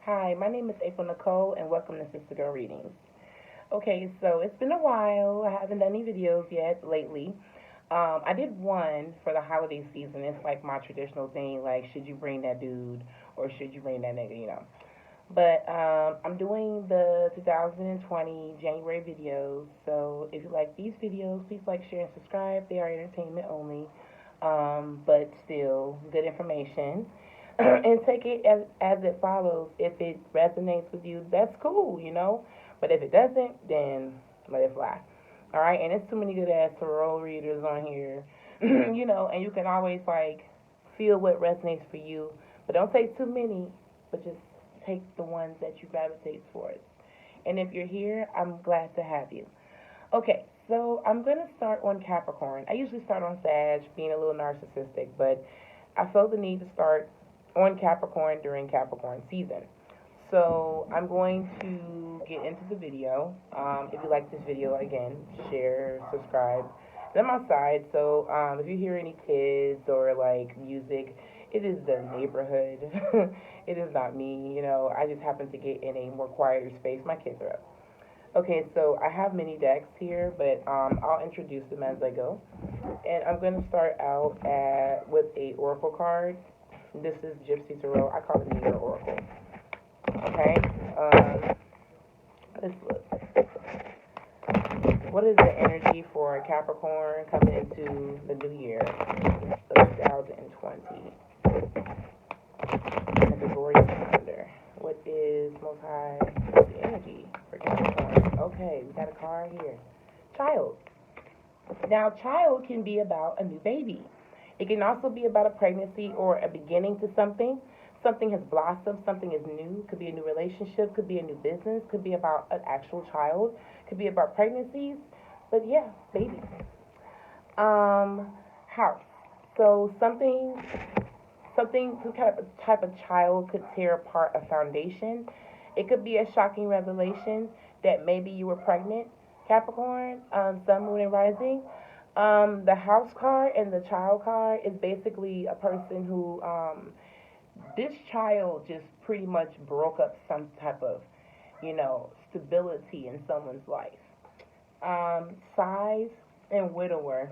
Hi, my name is April Nicole, and welcome to Sister Girl Readings. Okay, so it's been a while. I haven't done any videos yet lately. I did one for the holiday season. It's like my traditional thing, like should you bring that dude or should you bring that nigga. But I'm doing the 2020 January videos. So if you like these videos, please like, share, and subscribe. They are entertainment only, but still good information. And take it as it follows. If it resonates with you, that's cool. But if it doesn't, then let it fly. All right, and it's too many good ass tarot readers on here, and you can always like feel what resonates for you. But don't take too many, but just take the ones that you gravitate towards. And if you're here, I'm glad to have you. Okay, so I'm gonna start on Capricorn. I usually start on Sag, being a little narcissistic, but I felt the need to start on Capricorn during Capricorn season. So I'm going to get into the video. If you like this video, again, share, subscribe. And I'm outside, so if you hear any kids or like music, it is the neighborhood. It is not me. I just happen to get in a more quieter space. My kids are up. Okay, so I have many decks here, but I'll introduce them as I go. And I'm going to start out with a oracle card. This is Gypsy Tarot. I call it New Year Oracle. Okay? Let's look. What is the energy for Capricorn coming into the new year of 2020? The Gregorian calendar. What is Most High the energy for Capricorn? Okay, we got a card here. Child. Now, child can be about a new baby. It can also be about a pregnancy or a beginning to something. Something has blossomed, something is new. Could be a new relationship, could be a new business, could be about an actual child, could be about pregnancies. But yeah, babies. House. So some type of child could tear apart a foundation. It could be a shocking revelation that maybe you were pregnant, Capricorn, Sun, Moon, and Rising. The house card and the child card is basically a person who, this child just pretty much broke up some type of, stability in someone's life. Size and widower.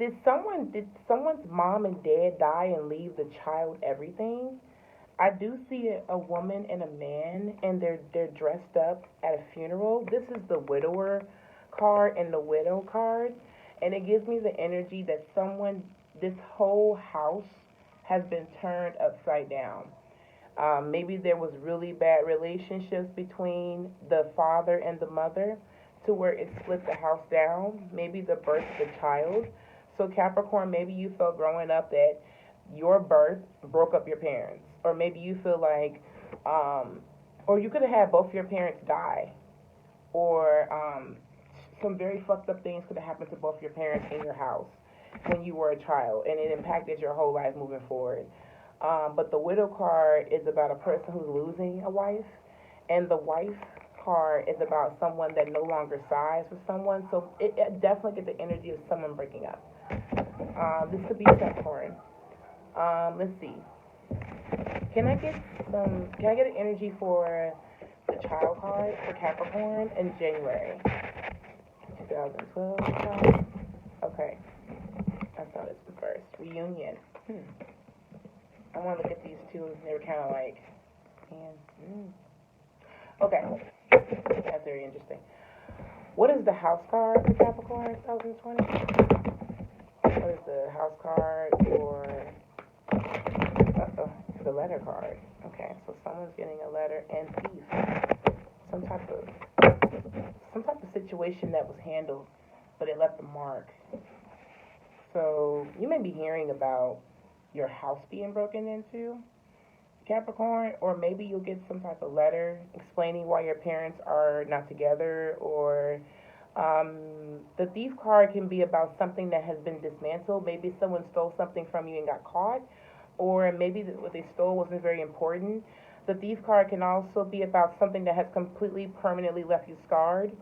Did someone's mom and dad die and leave the child everything? I do see a woman and a man, and they're dressed up at a funeral. This is the widower card and the widow card, and it gives me the energy that this whole house has been turned upside down. Maybe there was really bad relationships between the father and the mother to where it split the house down. Maybe the birth of the child. So Capricorn, maybe you felt growing up that your birth broke up your parents, or maybe you feel like, or you could have had both your parents die, or some very fucked up things could have happened to both your parents in your house when you were a child, and it impacted your whole life moving forward. But the widow card is about a person who's losing a wife, and the wife card is about someone that no longer sides with someone. So it definitely gets the energy of someone breaking up. This could be Capricorn. Let's see. Can I get an energy for the child card for Capricorn in January 2012? Okay. I saw this one first. Reunion. I want to look at these two. They were kind of like, okay. That's very interesting. What is the house card for Capricorn 2020? What is the house card for the letter card? Okay, so someone's getting a letter and thief. Some type of situation that was handled, but it left a mark. So you may be hearing about your house being broken into, Capricorn, or maybe you'll get some type of letter explaining why your parents are not together, or the thief card can be about something that has been dismantled. Maybe someone stole something from you and got caught, or maybe what they stole wasn't very important. The thief card can also be about something that has completely permanently left you scarred.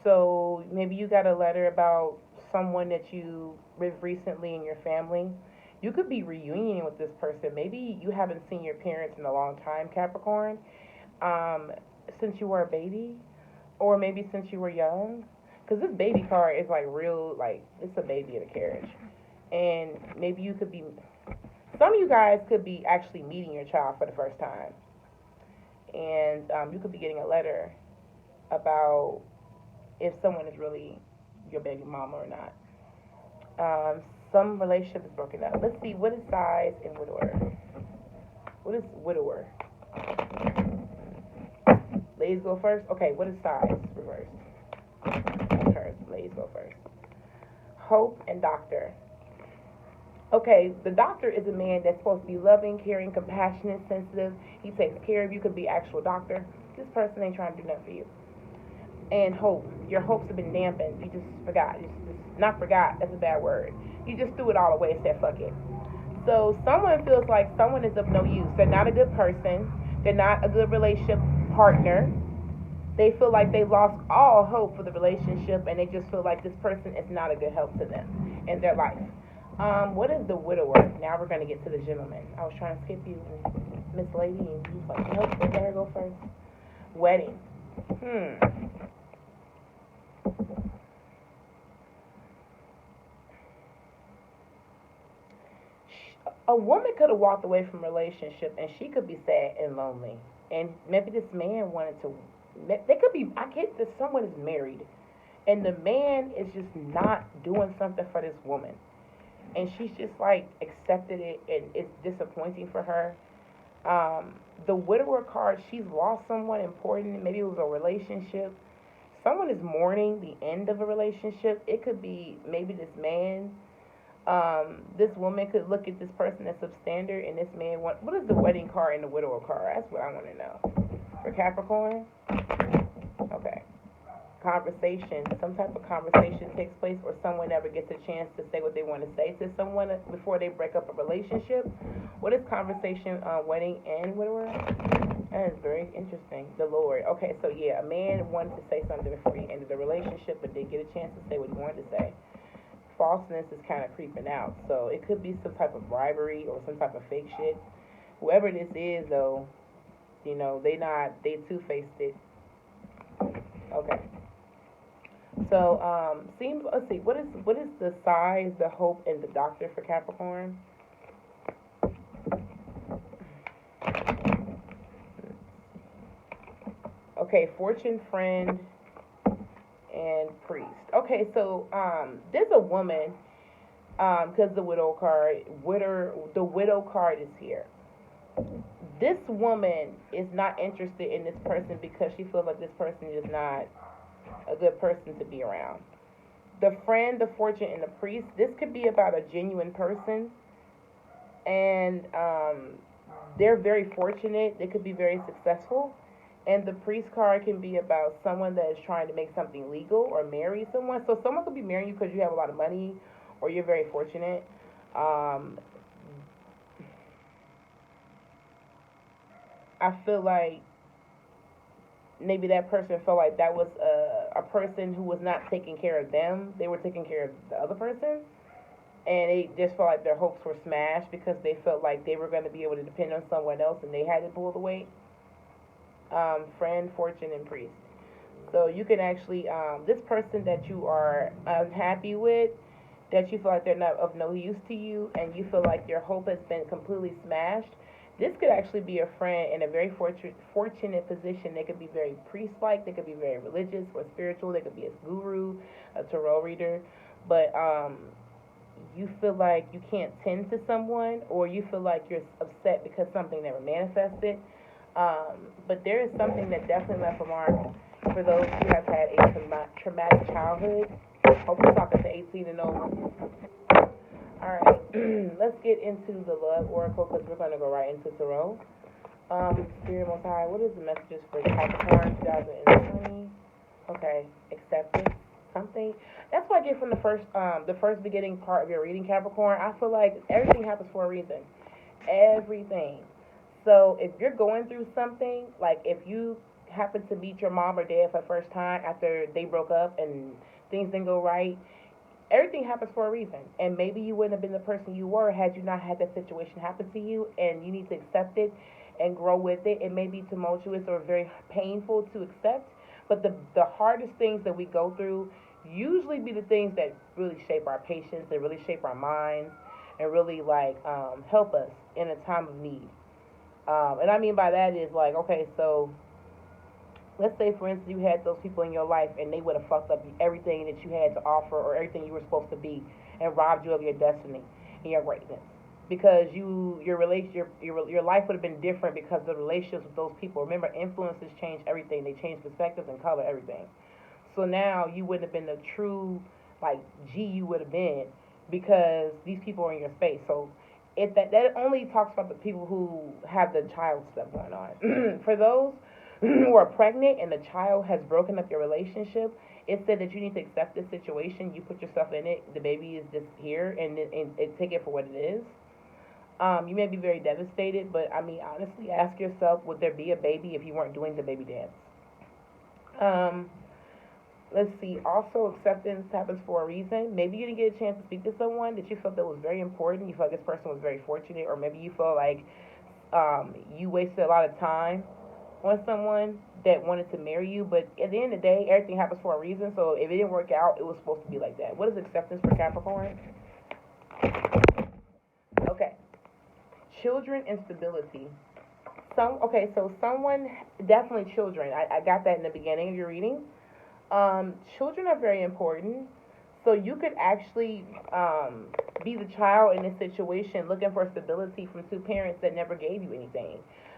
So maybe you got a letter about someone that you lived recently in your family, You could be reuniting with this person. Maybe you haven't seen your parents in a long time, Capricorn, um, since you were a baby, or maybe since you were young. Because this baby card is like real, like it's a baby in a carriage. And maybe you could be, some of you guys could be actually meeting your child for the first time. And you could be getting a letter about if someone is really your baby mama or not. Some relationship is broken up. Let's see, what is size and widower? What is widower? Ladies go first? Okay, what is size? Reverse. Okay, ladies go first. Hope and doctor. Okay, the doctor is a man that's supposed to be loving, caring, compassionate, sensitive. He takes care of you. Could be actual doctor. This person ain't trying to do nothing for you. And hope. Your hopes have been dampened. You just forgot. Not forgot. That's a bad word. You just threw it all away and said, fuck it. So someone feels like someone is of no use. They're not a good person. They're not a good relationship partner. They feel like they lost all hope for the relationship, and they just feel like this person is not a good help to them in their life. What is the widower? Now we're going to get to the gentleman. I was trying to skip you, Miss Lady, and you was like, nope, let her go first. Wedding. A woman could have walked away from a relationship, and she could be sad and lonely. And maybe this man wanted to, they could be, I get that someone is married, and the man is just not doing something for this woman. And she's just like accepted it, and it's disappointing for her. The widower card, she's lost someone important. Maybe it was a relationship. Someone is mourning the end of a relationship. It could be maybe this man. This woman could look at this person as substandard, and this man what is the wedding card and the widower card? That's what I want to know. For Capricorn? Okay. Conversation, some type of conversation takes place, or someone never gets a chance to say what they want to say to someone before they break up a relationship. What is conversation, wedding and widower? That is very interesting. The Lord. Okay, so yeah, a man wanted to say something before he ended the relationship, but didn't get a chance to say what he wanted to say. Falseness is kind of creeping out, so it could be some type of bribery or some type of fake shit. Whoever this is, though, you know, they two-faced it. Okay. So, let's see, what is the size, the hope, and the doctor for Capricorn? Okay, fortune, friend, and priest. Okay, so, there's a woman, because the widow card is here. This woman is not interested in this person because she feels like this person is not a good person to be around. The friend, the fortune, and the priest, this could be about a genuine person, and they're very fortunate. They could be very successful. And the priest card can be about someone that is trying to make something legal or marry someone. So someone could be marrying you because you have a lot of money or you're very fortunate. I feel like maybe that person felt like that was a person who was not taking care of them. They were taking care of the other person. And they just felt like their hopes were smashed because they felt like they were going to be able to depend on someone else and they had to pull the weight. Friend, fortune, and priest. So you can actually, this person that you are unhappy with, that you feel like they're not of no use to you, and you feel like your hope has been completely smashed, this could actually be a friend in a very fortunate position. They could be very priest-like, they could be very religious or spiritual, they could be a guru, a tarot reader, but you feel like you can't tend to someone, or you feel like you're upset because something never manifested. But there is something that definitely left a mark for those who have had a traumatic childhood. Hope we're talking to 18 and over. Alright, let's get into the love oracle because we're going to go right into tarot. Spirit Most High, what is the messages for Capricorn 2020? Okay, acceptance, something. That's what I get from the first beginning part of your reading, Capricorn. I feel like everything happens for a reason. Everything. So if you're going through something, like if you happen to meet your mom or dad for the first time after they broke up and things didn't go right, everything happens for a reason. And maybe you wouldn't have been the person you were had you not had that situation happen to you, and you need to accept it and grow with it. It may be tumultuous or very painful to accept, but the hardest things that we go through usually be the things that really shape our patience, that really shape our minds, and really like help us in a time of need. And I mean by that is like, okay, so let's say for instance you had those people in your life and they would have fucked up everything that you had to offer or everything you were supposed to be and robbed you of your destiny and your greatness. Because your life would have been different because of the relationships with those people. Remember, influences change everything. They change perspectives and color everything. So now you wouldn't have been the true like G you would have been because these people are in your space. So that only talks about the people who have the child stuff going on. For those who are pregnant and the child has broken up your relationship, it said that you need to accept this situation. You put yourself in it. The baby is just here, and take it for what it is. You may be very devastated, but I mean, honestly, ask yourself, would there be a baby if you weren't doing the baby dance? Let's see. Also, acceptance happens for a reason. Maybe you didn't get a chance to speak to someone that you felt that was very important. You felt this person was very fortunate, or maybe you felt like you wasted a lot of time on someone that wanted to marry you. But at the end of the day, everything happens for a reason. So if it didn't work out, it was supposed to be like that. What is acceptance for Capricorn? Okay. Children and stability. So someone, definitely children. I got that in the beginning of your reading. Children are very important. So you could actually be the child in this situation looking for stability from two parents that never gave you anything.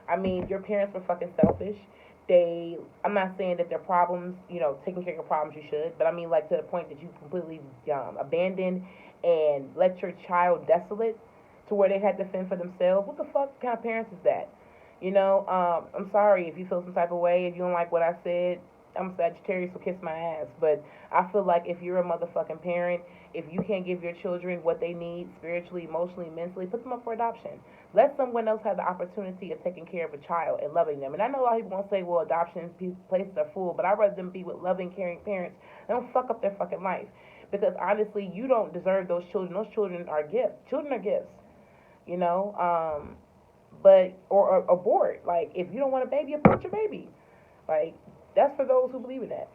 I mean, your parents were fucking selfish. I'm not saying that their problems, taking care of your problems, you should, but I mean, like, to the point that you completely abandoned and let your child desolate to where they had to fend for themselves. What the fuck kind of parents is that? I'm sorry if you feel some type of way, if you don't like what I said. I'm Sagittarius, so kiss my ass. But I feel like if you're a motherfucking parent, if you can't give your children what they need spiritually, emotionally, mentally, put them up for adoption. Let someone else have the opportunity of taking care of a child and loving them. And I know a lot of people won't say, well, adoption places are full, but I'd rather them be with loving, caring parents. They don't fuck up their fucking life. Because honestly, you don't deserve those children. Those children are gifts. Children are gifts. Or abort. Like, if you don't want a baby, abort your baby. Like, that's for those who believe in that,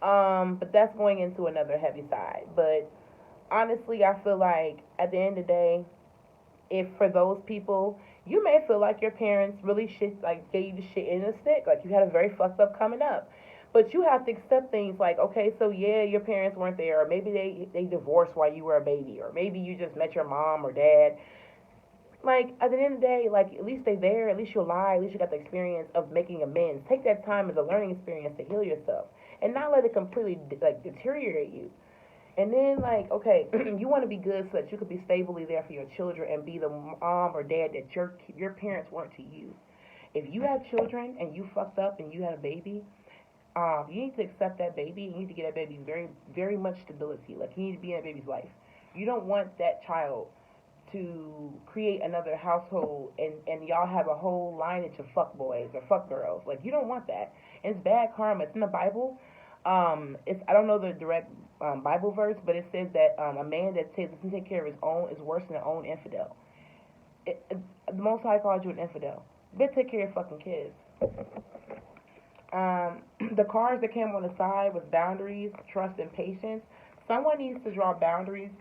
But that's going into another heavy side. But honestly, I feel like at the end of the day, if for those people, you may feel like your parents really gave you the shit in the stick, like you had a very fucked up coming up. But you have to accept things like, okay, so yeah, your parents weren't there, or maybe they divorced while you were a baby, or maybe you just met your mom or dad. Like, at the end of the day, like, at least they're there, at least you're alive, at least you got the experience of making amends. Take that time as a learning experience to heal yourself, and not let it completely, deteriorate you. And then, okay, you want to be good so that you could be stably there for your children and be the mom or dad that your parents weren't to you. If you have children and you fucked up and you had a baby, you need to accept that baby. You need to get that baby very, very much stability. Like, you need to be in that baby's life. You don't want that child to create another household and y'all have a whole lineage of fuck boys or fuck girls. Like, you don't want that. And it's bad karma. It's in the Bible. I don't know the direct Bible verse, but it says that a man that doesn't take care of his own is worse than an own infidel. The Most High called you an infidel. Better take care of your fucking kids. The cards that came on the side was boundaries, trust, and patience. Someone needs to draw boundaries.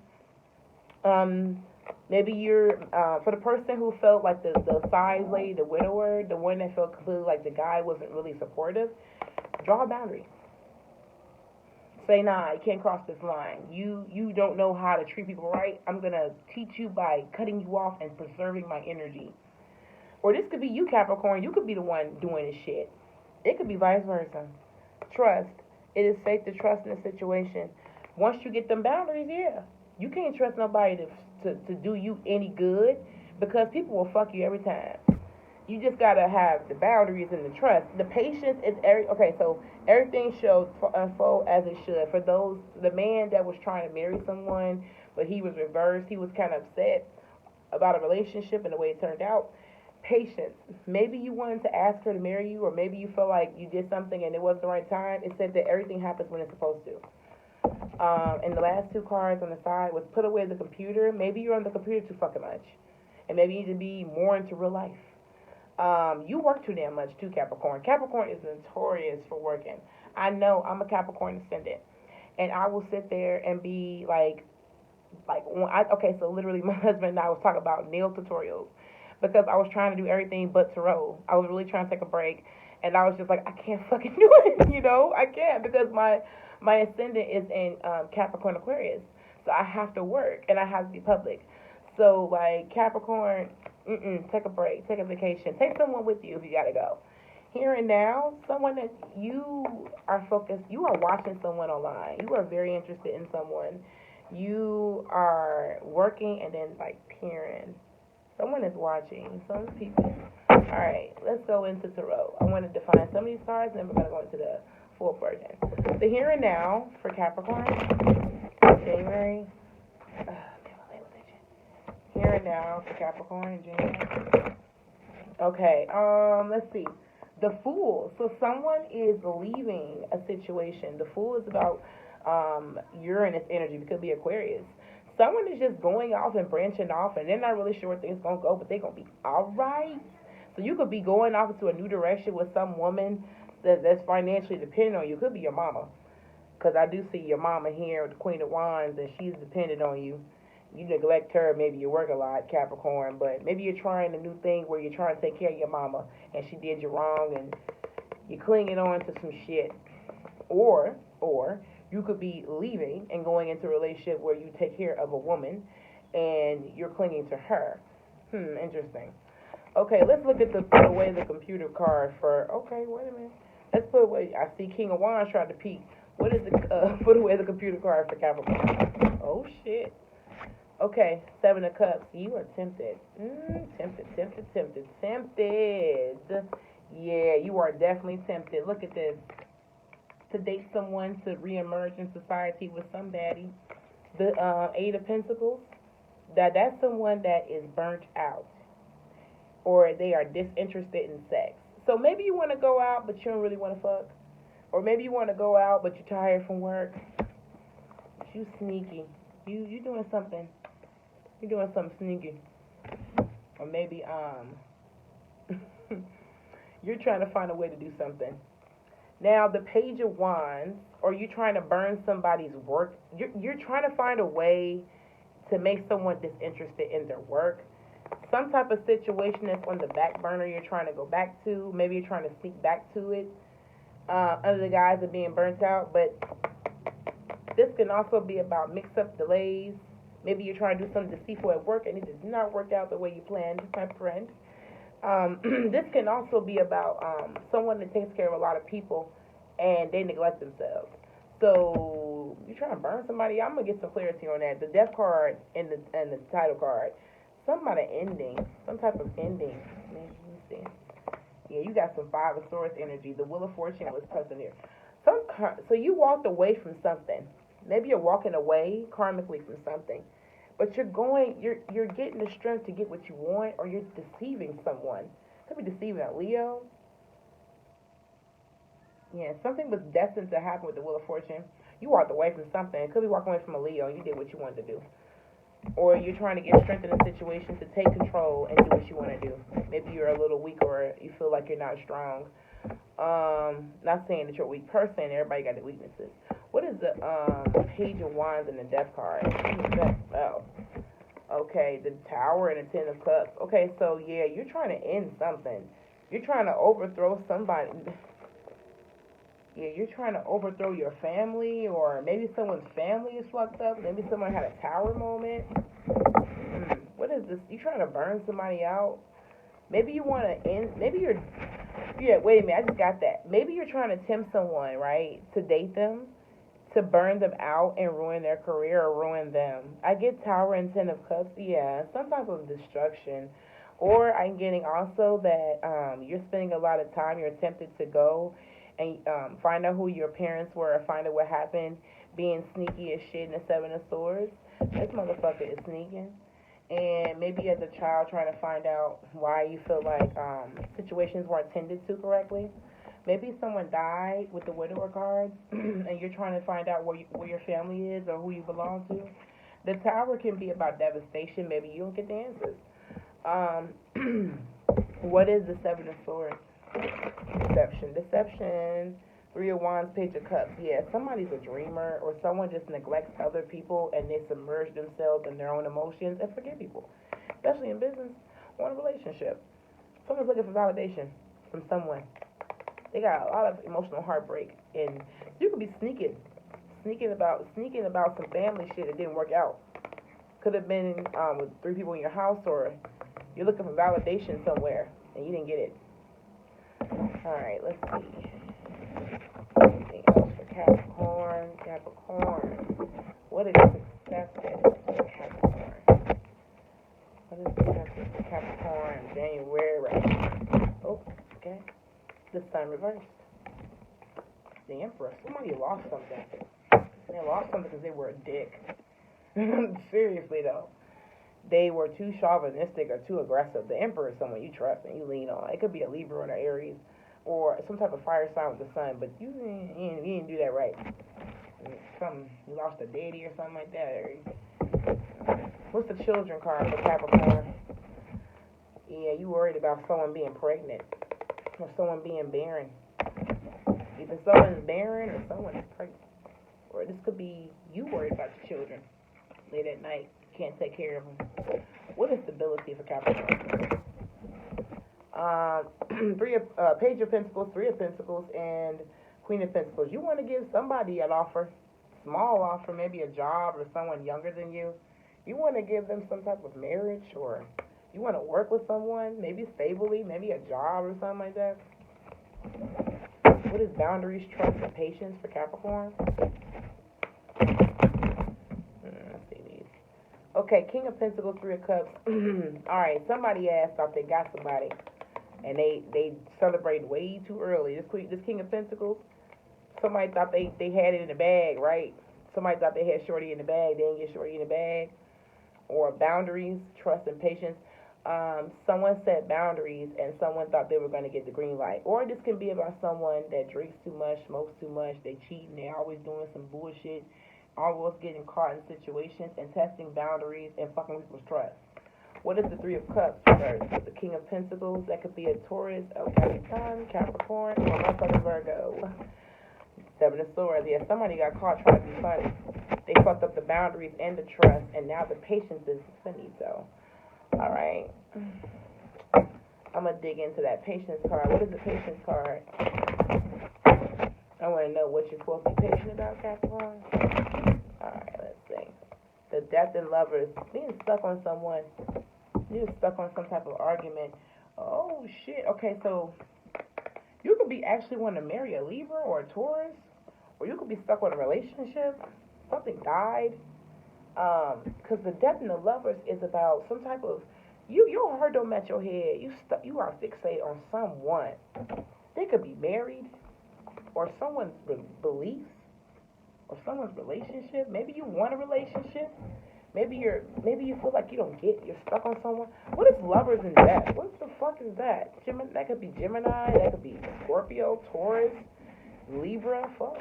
Maybe you're, for the person who felt like the side lady, the widower, the one that felt completely like the guy wasn't really supportive, draw a boundary. Say, nah, you can't cross this line. You don't know how to treat people right. I'm going to teach you by cutting you off and preserving my energy. Or this could be you, Capricorn. You could be the one doing this shit. It could be vice versa. Trust. It is safe to trust in a situation. Once you get them boundaries, yeah. You can't trust nobody to do you any good because people will fuck you every time. You just gotta have the boundaries and the trust. The patience is so everything should unfold as it should. For the man that was trying to marry someone, but he was reversed, he was kind of upset about a relationship and the way it turned out. Patience. Maybe you wanted to ask her to marry you, or maybe you felt like you did something and it wasn't the right time. It said that everything happens when it's supposed to. And the last two cards on the side was put away the computer. Maybe you're on the computer too fucking much. And maybe you need to be more into real life. You work too damn much too, Capricorn. Capricorn is notorious for working. I know, I'm a Capricorn ascendant. And I will sit there and be okay, so literally my husband and I was talking about nail tutorials because I was trying to do everything but tarot. I was really trying to take a break, and I was just like, I can't fucking do it, I can't because my ascendant is in Capricorn Aquarius, so I have to work and I have to be public. So like Capricorn, take a break, take a vacation, take someone with you if you gotta go. Here and now, someone that you are focused, you are watching someone online. You are very interested in someone. You are working and then like peering. Someone is watching. Some people. All right, let's go into tarot. I want to define some of these cards, and then we're gonna go into the full version. The here and now for Capricorn, January. Here and now for Capricorn in January. Okay. Let's see. The Fool. So someone is leaving a situation. The Fool is about Uranus energy. It could be Aquarius. Someone is just going off and branching off, and they're not really sure where things gonna go, but they're gonna be all right. So you could be going off into a new direction with some woman that's financially dependent on you. It could be your mama, because I do see your mama here with the Queen of Wands, and she's dependent on you. You neglect her, maybe you work a lot, Capricorn, but maybe you're trying a new thing where you're trying to take care of your mama, and she did you wrong, and you're clinging on to some shit. Or you could be leaving and going into a relationship where you take care of a woman, and you're clinging to her. Interesting. Okay, let's look at the put away the computer card for, okay, wait a minute. Let's put away, I see King of Wands tried to peek. What is the put away the computer card for Capricorn? Oh, shit. Okay, Seven of Cups. You are tempted. Tempted. Yeah, you are definitely tempted. Look at this. To date someone, to reemerge in society with somebody. The Eight of Pentacles. That's someone that is burnt out. Or they are disinterested in sex. So maybe you want to go out, but you don't really want to fuck. Or maybe you want to go out, but you're tired from work. You sneaky. You doing something. You're doing something sneaky. Or maybe you're trying to find a way to do something. Now, the Page of Wands, or you're trying to burn somebody's work. You're trying to find a way to make someone disinterested in their work. Some type of situation that's on the back burner you're trying to go back to. Maybe you're trying to sneak back to it under the guise of being burnt out. But this can also be about mix-up delays. Maybe you're trying to do something deceitful at work and it does not work out the way you planned, my friend. This can also be about someone that takes care of a lot of people and they neglect themselves. So you're trying to burn somebody. I'm gonna get some clarity on that. The Death card and the title card. Some kind of ending, some type of ending. Let me see. Yeah, you got some Five of Swords energy. The Wheel of Fortune was present here. So you walked away from something. Maybe you're walking away karmically from something. But you're getting the strength to get what you want, or you're deceiving someone. Could be deceiving a Leo. Yeah, something was destined to happen with the Wheel of Fortune. You walked away from something. It could be walking away from a Leo. You did what you wanted to do. Or you're trying to get strength in a situation to take control and do what you want to do. Maybe you're a little weak or you feel like you're not strong. Not saying that you're a weak person. Everybody got their weaknesses. What is the Page of Wands and the Death card? Oh. Okay, the Tower and the Ten of Cups. Okay, so yeah, you're trying to end something. You're trying to overthrow somebody. Yeah, you're trying to overthrow your family, or maybe someone's family is fucked up. Maybe someone had a tower moment. What is this? You trying to burn somebody out? Maybe you want to end. Maybe you're. Yeah, wait a minute. I just got that. Maybe you're trying to tempt someone, right, to date them, to burn them out and ruin their career or ruin them. I get Tower and Ten of Cups. Yeah, some type of destruction. Or I'm getting also that you're spending a lot of time. You're tempted to go and find out who your parents were or find out what happened, being sneaky as shit in the Seven of Swords. This motherfucker is sneaking. And maybe as a child trying to find out why you feel like situations weren't tended to correctly. Maybe someone died with the widower card, and you're trying to find out where your family is or who you belong to. The Tower can be about devastation. Maybe you don't get the answers. What is the Seven of Swords? Deception. Three of Wands, Page of Cups. Yeah, somebody's a dreamer, or someone just neglects other people and they submerge themselves in their own emotions and forget people, especially in business or in a relationship. Someone's looking for validation from someone. They got a lot of emotional heartbreak, and you could be sneaking about some family shit that didn't work out. Could have been with three people in your house, or you're looking for validation somewhere and you didn't get it. All right, let's see. Anything else for Capricorn? What is success for Capricorn? What is success for Capricorn? January. Oh, okay. The Sun reversed. The Emperor. Somebody lost something. They lost something because they were a dick. Seriously, though. They were too chauvinistic or too aggressive. The Emperor is someone you trust and you lean on. It could be a Libra or an Aries or some type of fire sign with the Sun, but you didn't do that right. You lost a deity or something like that, Aries. What's the Children card for Capricorn? Yeah, you worried about someone being pregnant or someone being barren. Either someone's barren or someone is pregnant. Or this could be you worried about your children late at night. Can't take care of them. What is stability for Capricorn? Page of Pentacles, Three of Pentacles, and Queen of Pentacles. You want to give somebody an offer, small offer, maybe a job or someone younger than you. You want to give them some type of marriage, or you want to work with someone, maybe stably, maybe a job or something like that. What is boundaries, trust, and patience for Capricorn? Let's see these. Okay, King of Pentacles, Three of Cups. All right, somebody thought they got somebody, and they celebrated way too early. This King of Pentacles, somebody thought they had it in the bag, right? Somebody thought they had Shorty in the bag. They didn't get Shorty in the bag. Or boundaries, trust, and patience. Someone set boundaries, and someone thought they were going to get the green light. Or this can be about someone that drinks too much, smokes too much, they cheat, and they're always doing some bullshit, always getting caught in situations and testing boundaries and fucking people's trust. What is the Three of Cups reversed? The King of Pentacles, that could be a Taurus, Capricorn, or my fucking Virgo. Seven of Swords. Yeah, somebody got caught trying to be funny. They fucked up the boundaries and the trust, and now the patience is finito. All right. I'm going to dig into that patience card. What is the patience card? I want to know what you're supposed to be patient about, Capricorn. All right, let's see. The Death and Lovers. Being stuck on someone. You're stuck on some type of argument. Oh, shit. Okay, so you could be actually wanting to marry a Libra or a Taurus, or you could be stuck on a relationship. Something died. Because the Death and the Lovers is about some type of, your heart don't match your head. You are fixated on someone. They could be married, or someone's beliefs, or someone's relationship. Maybe you want a relationship. Maybe you feel like you're stuck on someone. What is Lovers and Death? What the fuck is that? That could be Gemini. That could be Scorpio, Taurus, Libra. Fuck.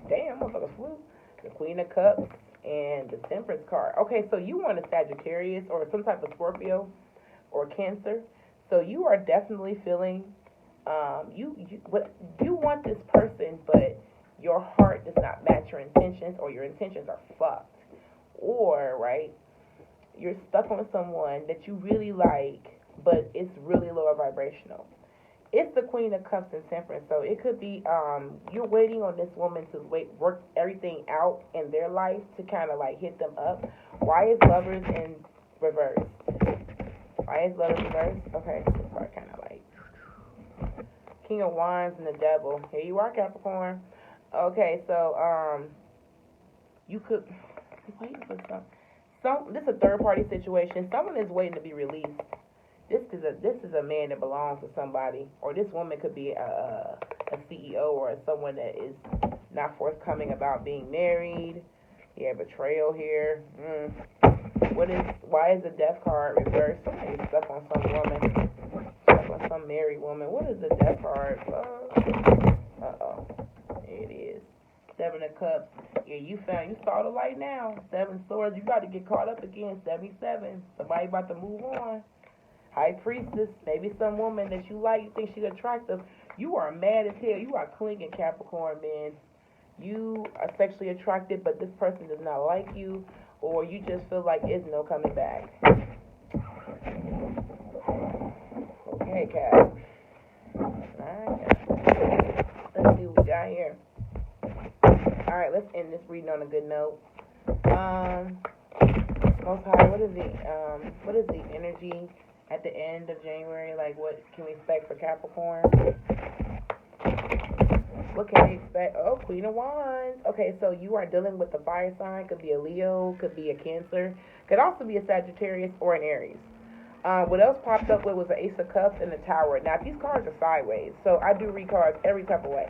Damn, motherfucker flew. The Queen of Cups and the Temperance card. Okay, so you want a Sagittarius or some type of Scorpio or Cancer. So you are definitely feeling you want this person, but your heart does not match your intentions, or your intentions are fucked. Or, right, you're stuck on someone that you really like, but it's really lower vibrational. It's the Queen of Cups and Temperance, so it could be you're waiting on this woman to work everything out in their life to kind of like hit them up. Why is Lovers in reverse? Why is Lovers reverse? Okay, this part kind of like King of Wands and the Devil. Here you are, Capricorn. Okay, so you could wait for this is a third party situation. Someone is waiting to be released. This is a man that belongs to somebody, or this woman could be a CEO or someone that is not forthcoming about being married. Yeah, betrayal here. Why is the Death card reversed? Somebody's stuck on some woman, stuck on some marriage. married woman. What is the death card? Uh-oh. There it is. 7 of Cups. Yeah, you saw the light now. 7 Swords. You about to get caught up again. 77. Somebody about to move on. High Priestess. Maybe some woman that you like, you think she's attractive. You are mad as hell. You are clinging, Capricorn, man. You are sexually attracted, but this person does not like you, or you just feel like it's no coming back. Okay, Cap. Alright, let's see what we got here. Alright, let's end this reading on a good note. Most High, what is the energy at the end of January? Like, what can we expect for Capricorn? What can we expect? Oh, Queen of Wands. Okay, so you are dealing with the fire sign. Could be a Leo, could be a Cancer, could also be a Sagittarius or an Aries. What else popped up with was the Ace of Cups and the Tower. Now, these cards are sideways, so I do read cards every type of way.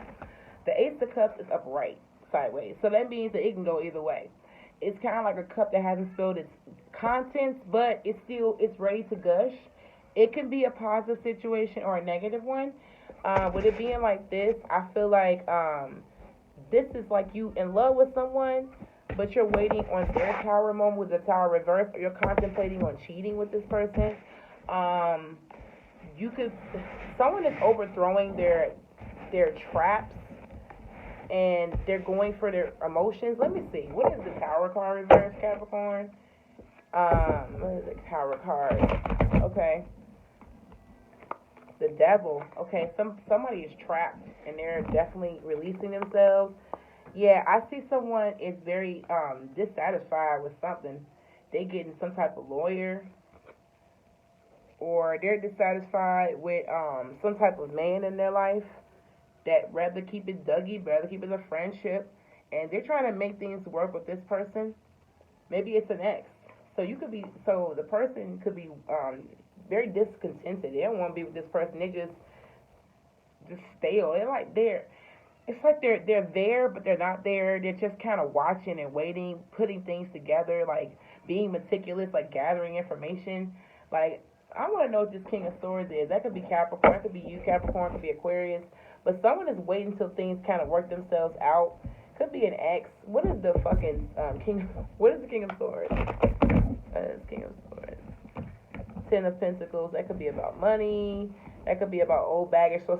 The Ace of Cups is upright, sideways, so that means that it can go either way. It's kind of like a cup that hasn't spilled its contents, but it's ready to gush. It can be a positive situation or a negative one. With it being like this, I feel like this is like you in love with someone, but you're waiting on their Tower moment with the Tower reverse, or you're contemplating on cheating with this person. Someone is overthrowing their traps, and they're going for their emotions. Let me see. What is the Tower card reverse, Capricorn? What is the Tower card? Okay. The Devil. Okay, somebody is trapped, and they're definitely releasing themselves. Yeah, I see someone is very dissatisfied with something. They getting some type of lawyer, or they're dissatisfied with some type of man in their life that rather keep it Dougie, rather keep it a friendship, and they're trying to make things work with this person. Maybe it's an ex. So the person could be very discontented. They don't want to be with this person. They just stale. It's like they're there, but they're not there. They're just kind of watching and waiting, putting things together, like being meticulous, like gathering information. Like, I want to know what this King of Swords is. That could be Capricorn. That could be you, Capricorn. Could be Aquarius. But someone is waiting until things kind of work themselves out. Could be an ex. What is the fucking King? What is the King of Swords? King of Swords. 10 of Pentacles. That could be about money. That could be about old baggage. So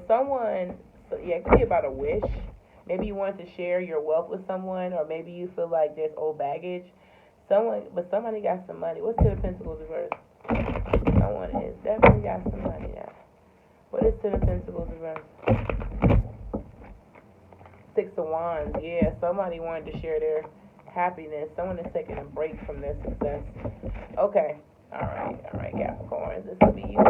it could be about a wish. Maybe you wanted to share your wealth with someone, or maybe you feel like there's old baggage. Somebody got some money. What's 10 of Pentacles reverse? Someone is definitely got some money now. What is 10 of Pentacles reverse? 6 of Wands. Yeah, somebody wanted to share their happiness. Someone is taking a break from their success. Okay. All right, Capricorn. This will be you.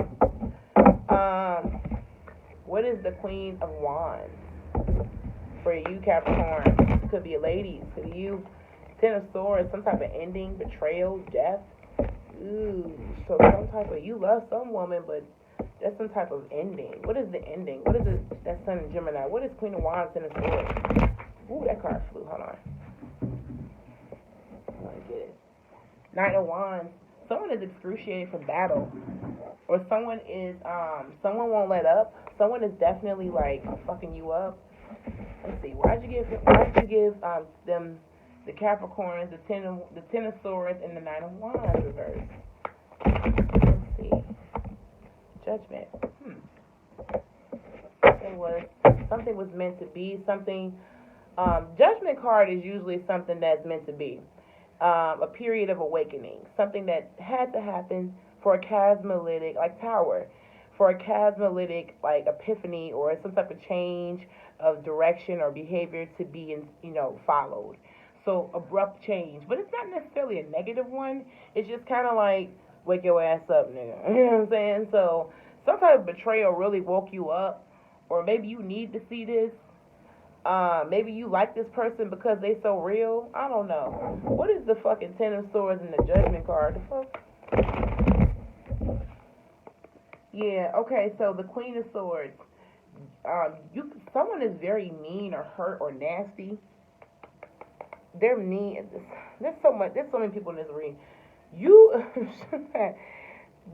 What is the Queen of Wands for you, Capricorn? Could be a lady. Could be you. 10 of Swords. Some type of ending, betrayal, death. Ooh. So you love some woman, but that's some type of ending. What is the ending? What is it? That's Sun in Gemini. What is Queen of Wands, 10 of Swords? Ooh, that card flew. Hold on. I get it. 9 of Wands. Someone is excruciating from battle, or someone won't let up. Someone is definitely like fucking you up. Let's see. Why'd you give them the Capricorns, the 10 of Swords, and the 9 of Wands reverse? Let's see. Judgment. Something was meant to be. Judgment card is usually something that's meant to be. A period of awakening, something that had to happen for a chasmolytic, like Tower, for a chasmolytic, like epiphany, or some type of change of direction or behavior to be, followed. So abrupt change, but it's not necessarily a negative one. It's just kind of like wake your ass up, nigga. You know what I'm saying? So some type of betrayal really woke you up, or maybe you need to see this. Maybe you like this person because they so real. I don't know. What is the fucking 10 of Swords in the Judgment card? The fuck? Yeah, okay, so the Queen of Swords. Someone is very mean or hurt or nasty. They're mean. There's so many people in this reading.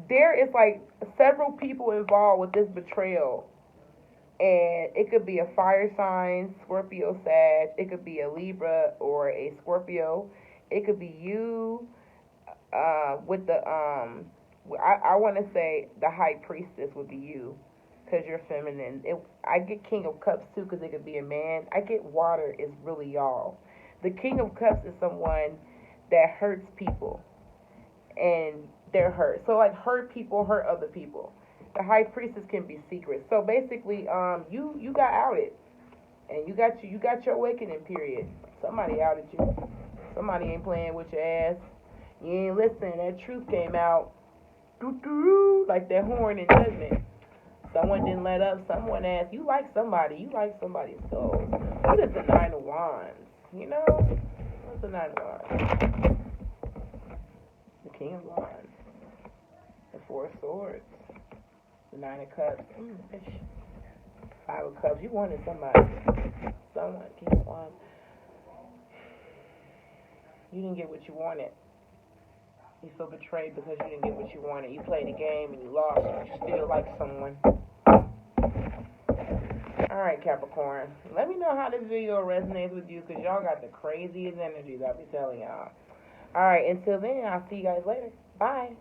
there is like several people involved with this betrayal. And it could be a fire sign, Scorpio, Sag. It could be a Libra or a Scorpio. It could be you with the I want to say the High Priestess would be you, because you're feminine. I get King of Cups too, because it could be a man. I get Water is really y'all. The King of Cups is someone that hurts people, and they're hurt. So like hurt people hurt other people. The High Priestess can be secret. So basically, you got outed, and you got your awakening period. Somebody outed you. Somebody ain't playing with your ass. You ain't listening. That truth came out, like that horn in Judgment. Someone didn't let up. Someone asked, you like somebody. You like somebody's soul. What is the Nine of Wands? You know? What's the Nine of Wands? The King of Wands. The Four of Swords. The Nine of Cups. Five of Cups. You wanted somebody. Someone. King of Wands. You didn't get what you wanted. You feel betrayed because you didn't get what you wanted. You played a game and you lost, but you still like someone. Alright, Capricorn. Let me know how this video resonates with you, because y'all got the craziest energies, I'll be telling y'all. Alright, until then, I'll see you guys later. Bye.